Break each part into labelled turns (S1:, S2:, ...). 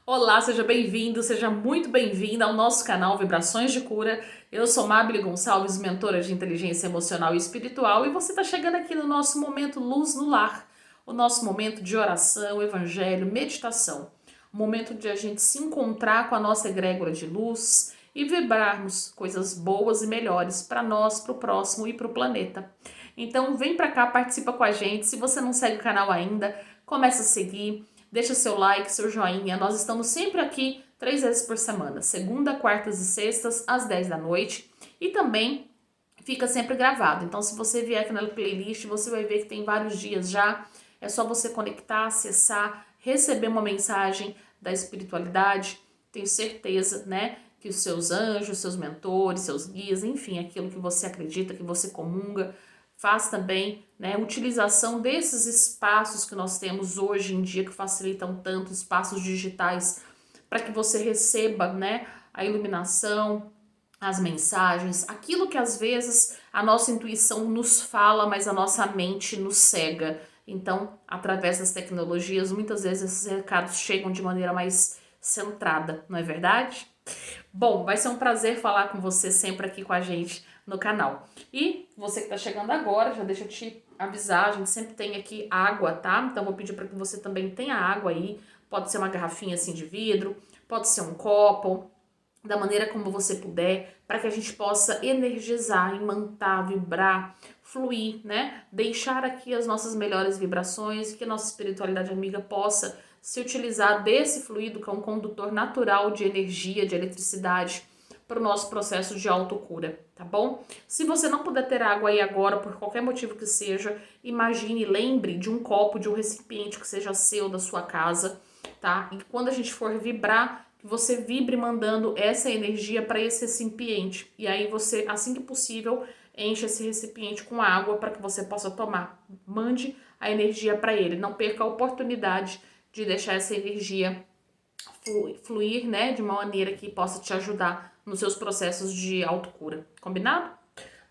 S1: Olá, seja bem-vindo, seja muito bem-vinda ao nosso canal Vibrações de Cura. Eu sou Mábile Gonçalves, mentora de inteligência emocional e espiritual, e você está chegando aqui no nosso momento Luz no Lar, o nosso momento de oração, evangelho, meditação, o momento de a gente se encontrar com a nossa egrégora de luz e vibrarmos coisas boas e melhores para nós, para o próximo e para o planeta. Então vem para cá, participa com a gente. Se você não segue o canal ainda, começa a seguir. Deixa seu like, seu joinha. Nós estamos sempre aqui 3 vezes por semana, segunda, quartas e sextas, às 10 da noite. E também fica sempre gravado. Então, se você vier aqui na playlist, você vai ver que tem vários dias já. É só você conectar, acessar, receber uma mensagem da espiritualidade. Tenho certeza, né, que os seus anjos, seus mentores, seus guias, enfim, aquilo que você acredita, que você comunga, faz também, né, utilização desses espaços que nós temos hoje em dia que facilitam tanto, espaços digitais, para que você receba, né, a iluminação, as mensagens, aquilo que às vezes a nossa intuição nos fala, mas a nossa mente nos cega. Então, através das tecnologias, muitas vezes esses recados chegam de maneira mais centrada, não é verdade? Bom, vai ser um prazer falar com você sempre aqui com a gente no canal. E você que está chegando agora, já deixa eu te avisar, a gente sempre tem aqui água, tá? Então vou pedir para que você também tenha água aí. Pode ser uma garrafinha assim de vidro, pode ser um copo, da maneira como você puder, para que a gente possa energizar, imantar, vibrar, fluir, né? Deixar aqui as nossas melhores vibrações e que a nossa espiritualidade amiga possa se utilizar desse fluido que é um condutor natural de energia, de eletricidade para o nosso processo de autocura, tá bom? Se você não puder ter água aí agora, por qualquer motivo que seja, imagine, lembre de um copo, de um recipiente que seja seu, da sua casa, tá? E quando a gente for vibrar, que você vibre mandando essa energia para esse recipiente. E aí você, assim que possível, enche esse recipiente com água para que você possa tomar. Mande a energia para ele. Não perca a oportunidade de deixar essa energia fluir, né, de uma maneira que possa te ajudar nos seus processos de autocura. Combinado?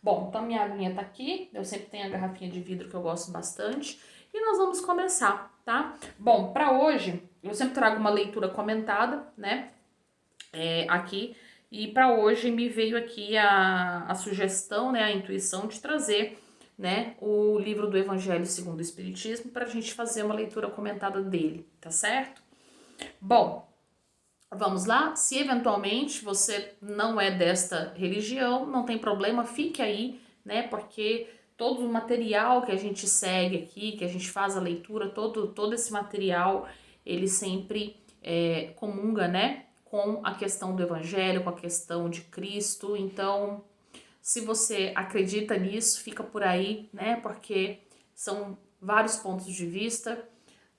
S1: Bom, então minha aguinha tá aqui. Eu sempre tenho a garrafinha de vidro que eu gosto bastante. E nós vamos começar, tá? Bom, para hoje, eu sempre trago uma leitura comentada, né, aqui. E para hoje me veio aqui a sugestão, né, a intuição de trazer, né, o livro do Evangelho segundo o Espiritismo para a gente fazer uma leitura comentada dele, tá certo? Bom, vamos lá? Se eventualmente você não é desta religião, não tem problema, fique aí, né? Porque todo o material que a gente segue aqui, que a gente faz a leitura, todo esse material, ele sempre comunga, né? Com a questão do evangelho, com a questão de Cristo. Então, se você acredita nisso, fica por aí, né? Porque são vários pontos de vista,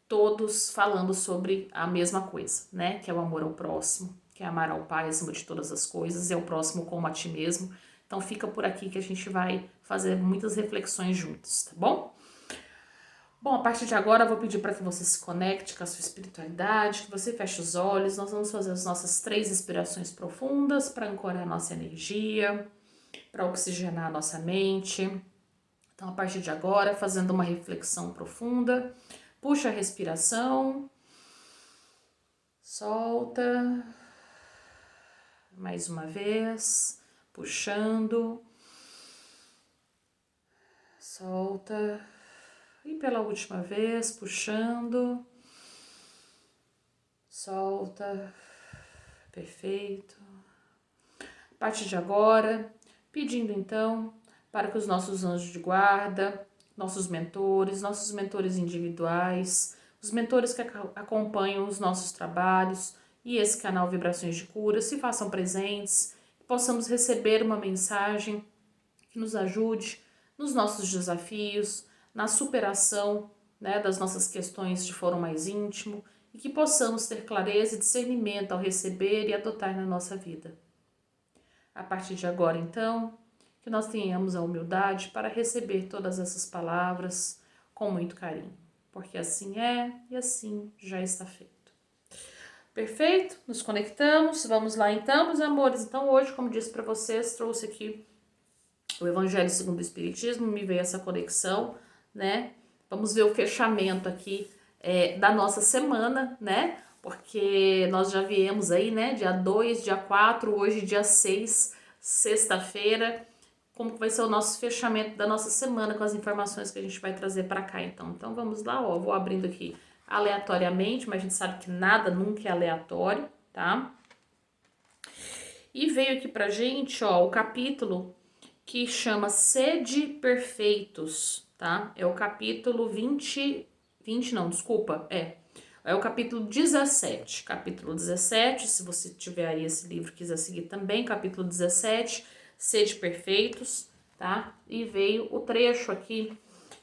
S1: todos falando sobre a mesma coisa, né? Que é o amor ao próximo, que é amar ao Pai acima de todas as coisas, e ao próximo como a ti mesmo. Então fica por aqui que a gente vai fazer muitas reflexões juntos, tá bom? Bom, a partir de agora eu vou pedir para que você se conecte com a sua espiritualidade, que você feche os olhos. Nós vamos fazer as nossas 3 respirações profundas para ancorar a nossa energia, para oxigenar a nossa mente. Então, a partir de agora, fazendo uma reflexão profunda, puxa a respiração, solta, mais uma vez, puxando, solta, e pela última vez, puxando, solta, perfeito. A partir de agora, pedindo então para que os nossos anjos de guarda, nossos mentores individuais, os mentores que acompanham os nossos trabalhos e esse canal Vibrações de Cura se façam presentes, que possamos receber uma mensagem que nos ajude nos nossos desafios, na superação, né, das nossas questões de foro mais íntimo e que possamos ter clareza e discernimento ao receber e adotar na nossa vida. A partir de agora, então, que nós tenhamos a humildade para receber todas essas palavras com muito carinho, porque assim é e assim já está feito. Perfeito? Nos conectamos. Vamos lá então, meus amores. Então hoje, como disse para vocês, trouxe aqui o Evangelho segundo o Espiritismo, me veio essa conexão, né? Vamos ver o fechamento aqui da nossa semana, né? porque nós já viemos aí, né, dia 2, dia 4, hoje dia 6, sexta-feira, como que vai ser o nosso fechamento da nossa semana com as informações que a gente vai trazer para cá, então. Então vamos lá, ó, vou abrindo aqui aleatoriamente, mas a gente sabe que nada nunca é aleatório, tá? E veio aqui pra gente, ó, o capítulo que chama Sede Perfeitos, tá? É o capítulo 20 não, desculpa, é o capítulo 17. Capítulo 17, se você tiver aí esse livro e quiser seguir também, capítulo 17, Sede Perfeitos, tá? E veio o trecho aqui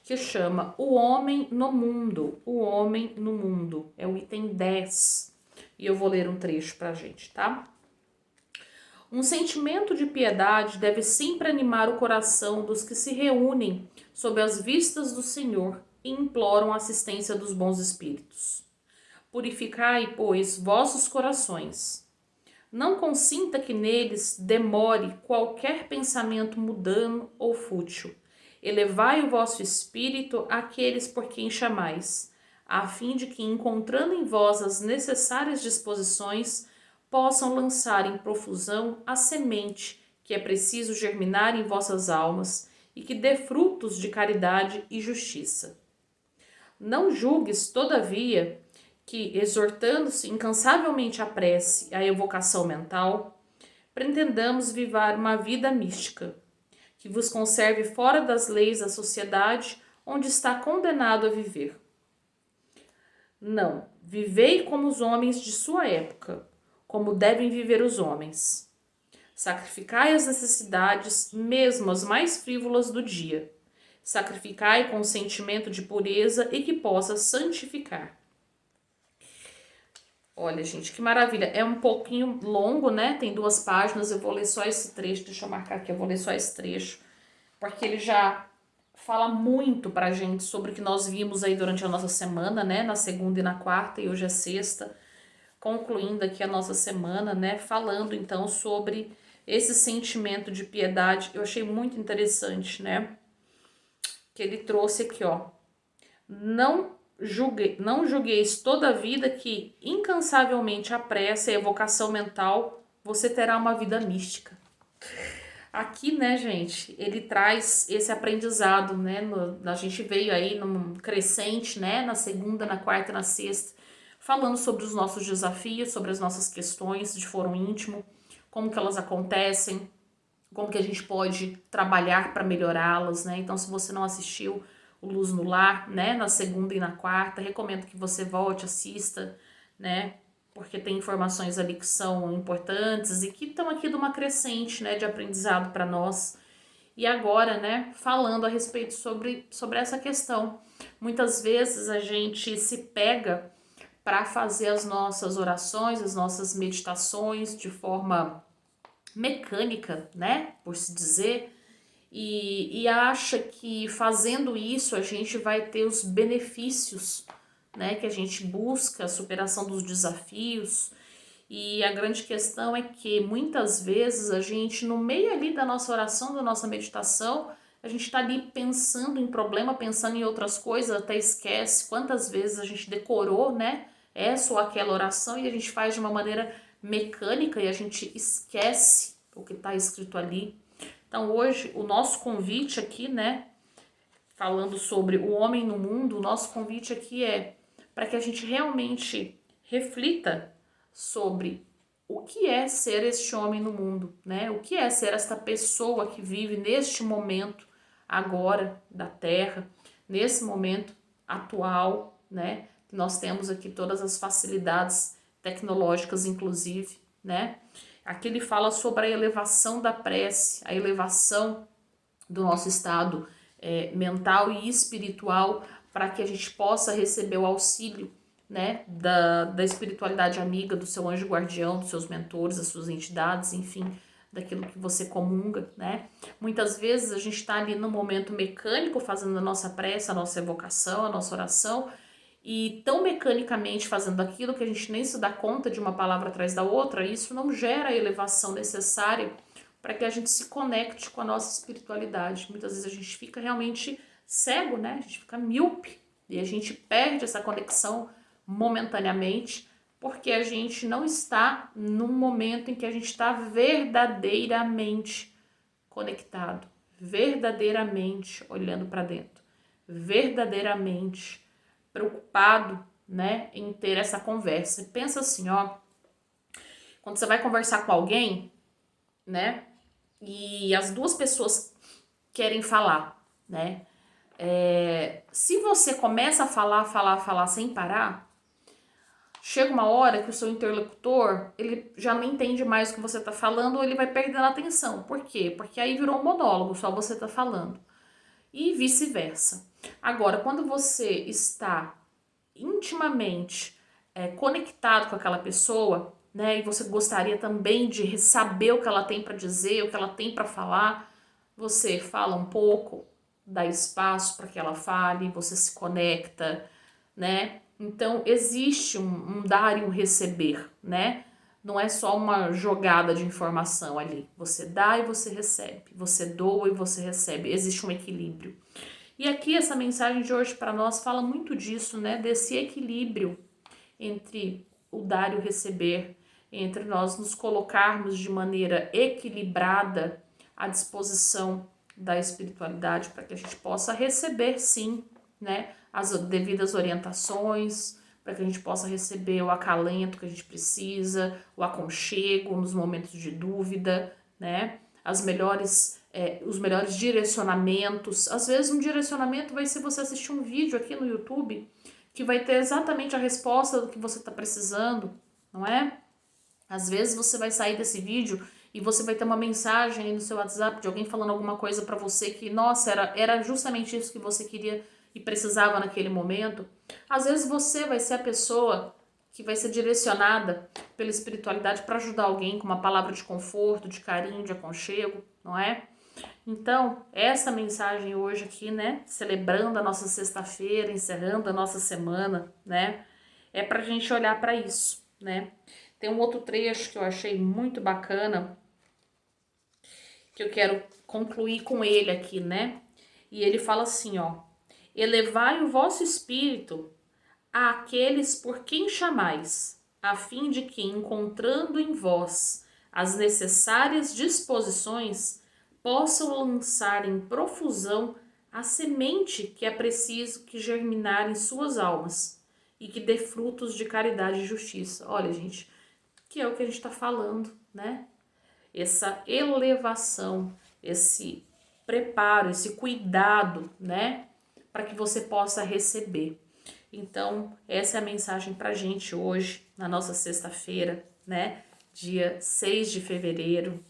S1: que chama O Homem no Mundo. O Homem no Mundo. É o item 10. E eu vou ler um trecho pra gente, tá? Um sentimento de piedade deve sempre animar o coração dos que se reúnem sob as vistas do Senhor e imploram a assistência dos bons espíritos. Purificai, pois, vossos corações. Não consinta que neles demore qualquer pensamento mundano ou fútil. Elevai o vosso espírito àqueles por quem chamais, a fim de que, encontrando em vós as necessárias disposições, possam lançar em profusão a semente que é preciso germinar em vossas almas e que dê frutos de caridade e justiça. Não julgues, todavia, que, exortando-se incansavelmente a prece e a evocação mental, pretendamos vivar uma vida mística, que vos conserve fora das leis da sociedade onde está condenado a viver. Não, vivei como os homens de sua época, como devem viver os homens. Sacrificai as necessidades, mesmo as mais frívolas do dia. Sacrificai com um sentimento de pureza e que possa santificar. Olha, gente, que maravilha. É um pouquinho longo, né? Tem 2 páginas, eu vou ler só esse trecho. Deixa eu marcar aqui, eu vou ler só esse trecho. Porque ele já fala muito pra gente sobre o que nós vimos aí durante a nossa semana, né? Na segunda e na quarta, e hoje é sexta. Concluindo aqui a nossa semana, né? Falando, então, sobre esse sentimento de piedade. Eu achei muito interessante, né? Que ele trouxe aqui, ó. Não julgueis toda a vida que, incansavelmente, a pressa e a evocação mental, você terá uma vida mística. Aqui, né, gente, ele traz esse aprendizado, né? A gente veio aí num crescente, né? Na segunda, na quarta e na sexta, falando sobre os nossos desafios, sobre as nossas questões de foro íntimo, como que elas acontecem, como que a gente pode trabalhar para melhorá-las, né? Então, se você não assistiu o Luz no Lar, né, na segunda e na quarta, recomendo que você volte, assista, né? Porque tem informações ali que são importantes e que estão aqui de uma crescente, né, de aprendizado para nós. E agora, né, falando a respeito sobre essa questão. Muitas vezes a gente se pega para fazer as nossas orações, as nossas meditações de forma mecânica, né, por se dizer, e acha que fazendo isso a gente vai ter os benefícios, né, que a gente busca, a superação dos desafios. E a grande questão é que muitas vezes a gente, no meio ali da nossa oração, da nossa meditação, a gente está ali pensando em problema, pensando em outras coisas, até esquece quantas vezes a gente decorou, né, essa ou aquela oração, e a gente faz de uma maneira mecânica e a gente esquece o que está escrito ali. Então hoje o nosso convite aqui, né, falando sobre o homem no mundo, o nosso convite aqui é para que a gente realmente reflita sobre o que é ser este homem no mundo, né? O que é ser esta pessoa que vive neste momento agora da Terra, nesse momento atual, né? Nós temos aqui todas as facilidades tecnológicas, inclusive, né? Aqui ele fala sobre a elevação da prece, a elevação do nosso estado mental e espiritual, para que a gente possa receber o auxílio, né, da espiritualidade amiga, do seu anjo guardião, dos seus mentores, das suas entidades, enfim, daquilo que você comunga, né? Muitas vezes a gente está ali no momento mecânico, fazendo a nossa prece, a nossa evocação, a nossa oração, e tão mecanicamente fazendo aquilo que a gente nem se dá conta de uma palavra atrás da outra, isso não gera a elevação necessária para que a gente se conecte com a nossa espiritualidade. Muitas vezes a gente fica realmente cego, né? A gente fica míope e a gente perde essa conexão momentaneamente porque a gente não está num momento em que a gente está verdadeiramente conectado, verdadeiramente olhando para dentro, verdadeiramente preocupado, né, em ter essa conversa. Pensa assim, ó, quando você vai conversar com alguém, né, e as duas pessoas querem falar, né, se você começa a falar sem parar, chega uma hora que o seu interlocutor, ele já não entende mais o que você está falando, ou ele vai perdendo a atenção. Por quê? Porque aí virou um monólogo, só você está falando. E vice-versa. Agora, quando você está intimamente conectado com aquela pessoa, né, e você gostaria também de saber o que ela tem para dizer, o que ela tem para falar, você fala um pouco, dá espaço para que ela fale, você se conecta, né? Então existe um dar e um receber, né? Não é só uma jogada de informação ali. Você dá e você recebe, você doa e você recebe. Existe um equilíbrio. E aqui essa mensagem de hoje para nós fala muito disso, né? Desse equilíbrio entre o dar e o receber, entre nós nos colocarmos de maneira equilibrada à disposição da espiritualidade para que a gente possa receber, sim, né, as devidas orientações, para que a gente possa receber o acalento que a gente precisa, o aconchego nos momentos de dúvida, né, os melhores direcionamentos. Às vezes um direcionamento vai ser você assistir um vídeo aqui no YouTube que vai ter exatamente a resposta do que você está precisando, não é? Às vezes você vai sair desse vídeo e você vai ter uma mensagem aí no seu WhatsApp de alguém falando alguma coisa para você que, nossa, era justamente isso que você queria e precisava naquele momento. Às vezes você vai ser a pessoa que vai ser direcionada pela espiritualidade para ajudar alguém com uma palavra de conforto, de carinho, de aconchego, não é? Então, essa mensagem hoje aqui, né, celebrando a nossa sexta-feira, encerrando a nossa semana, né, é pra gente olhar para isso, né. Tem um outro trecho que eu achei muito bacana, que eu quero concluir com ele aqui, né, e ele fala assim, ó: elevai o vosso espírito àqueles por quem chamais, a fim de que, encontrando em vós as necessárias disposições, possam lançar em profusão a semente que é preciso que germinar em suas almas e que dê frutos de caridade e justiça. Olha, gente, que é o que a gente está falando, né? Essa elevação, esse preparo, esse cuidado, né? Para que você possa receber. Então, essa é a mensagem para a gente hoje, na nossa sexta-feira, né? Dia 6 de fevereiro.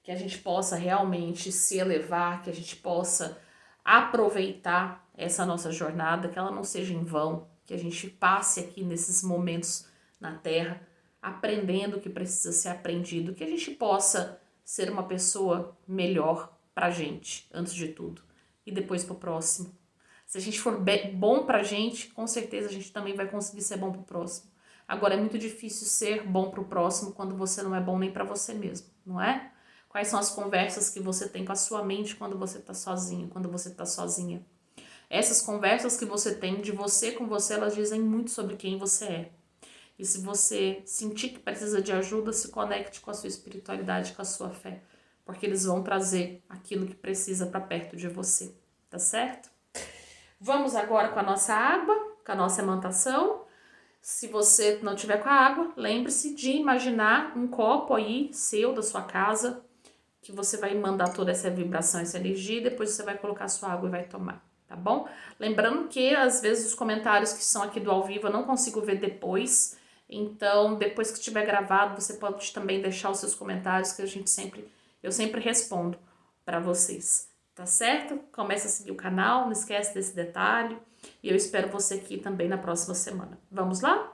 S1: Que a gente possa realmente se elevar, que a gente possa aproveitar essa nossa jornada, que ela não seja em vão, que a gente passe aqui nesses momentos na Terra, aprendendo o que precisa ser aprendido, que a gente possa ser uma pessoa melhor pra gente, antes de tudo, e depois pro próximo. Se a gente for bom pra gente, com certeza a gente também vai conseguir ser bom pro próximo. Agora, é muito difícil ser bom pro próximo quando você não é bom nem pra você mesmo, não é? Quais são as conversas que você tem com a sua mente quando você está sozinho, quando você está sozinha? Essas conversas que você tem de você com você, elas dizem muito sobre quem você é. E se você sentir que precisa de ajuda, se conecte com a sua espiritualidade, com a sua fé, porque eles vão trazer aquilo que precisa para perto de você, tá certo? Vamos agora com a nossa água, com a nossa imantação. Se você não tiver com a água, lembre-se de imaginar um copo aí seu, da sua casa, que você vai mandar toda essa vibração, essa energia, e depois você vai colocar a sua água e vai tomar, tá bom? Lembrando que, às vezes, os comentários que são aqui do ao vivo eu não consigo ver depois, então, depois que estiver gravado, você pode também deixar os seus comentários, que eu sempre respondo para vocês, tá certo? Começa a seguir o canal, não esquece desse detalhe, e eu espero você aqui também na próxima semana. Vamos lá?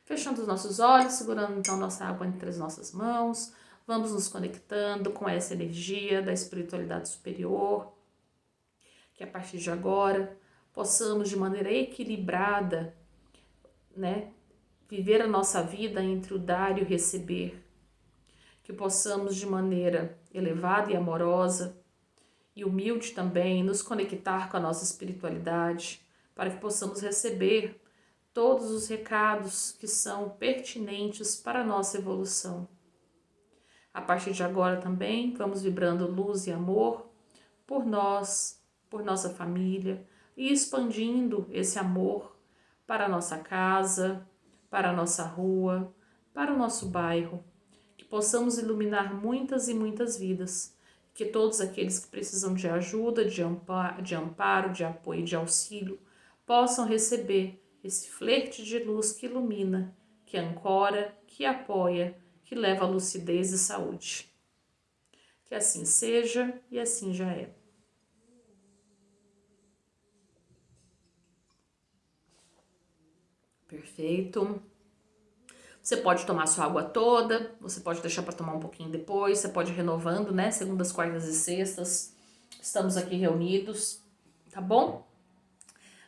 S1: Fechando os nossos olhos, segurando então nossa água entre as nossas mãos. Vamos nos conectando com essa energia da espiritualidade superior, que a partir de agora possamos de maneira equilibrada, né, viver a nossa vida entre o dar e o receber, que possamos de maneira elevada e amorosa e humilde também nos conectar com a nossa espiritualidade, para que possamos receber todos os recados que são pertinentes para a nossa evolução. A partir de agora também vamos vibrando luz e amor por nós, por nossa família e expandindo esse amor para a nossa casa, para a nossa rua, para o nosso bairro, que possamos iluminar muitas e muitas vidas, que todos aqueles que precisam de ajuda, de amparo, de apoio, de auxílio, possam receber esse flerte de luz que ilumina, que ancora, que apoia, que leva a lucidez e saúde. Que assim seja e assim já é. Perfeito. Você pode tomar sua água toda, você pode deixar para tomar um pouquinho depois, você pode ir renovando, né? Segundas, quartas e sextas. Estamos aqui reunidos, tá bom?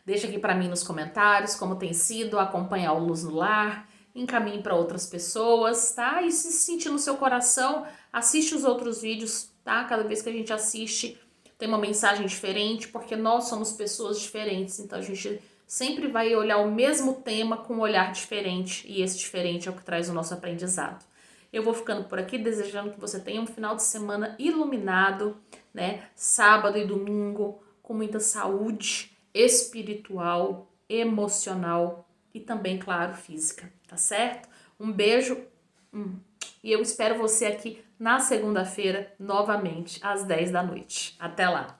S1: Deixa aqui para mim nos comentários como tem sido acompanhar o Luz no Lar, encaminhe para outras pessoas, tá? E se sentir no seu coração, assiste os outros vídeos, tá? Cada vez que a gente assiste tem uma mensagem diferente, porque nós somos pessoas diferentes, então a gente sempre vai olhar o mesmo tema com um olhar diferente, e esse diferente é o que traz o nosso aprendizado. Eu vou ficando por aqui desejando que você tenha um final de semana iluminado, né? Sábado e domingo, com muita saúde espiritual, emocional e também, claro, física, tá certo? Um beijo e eu espero você aqui na segunda-feira, novamente, às 10 da noite. Até lá!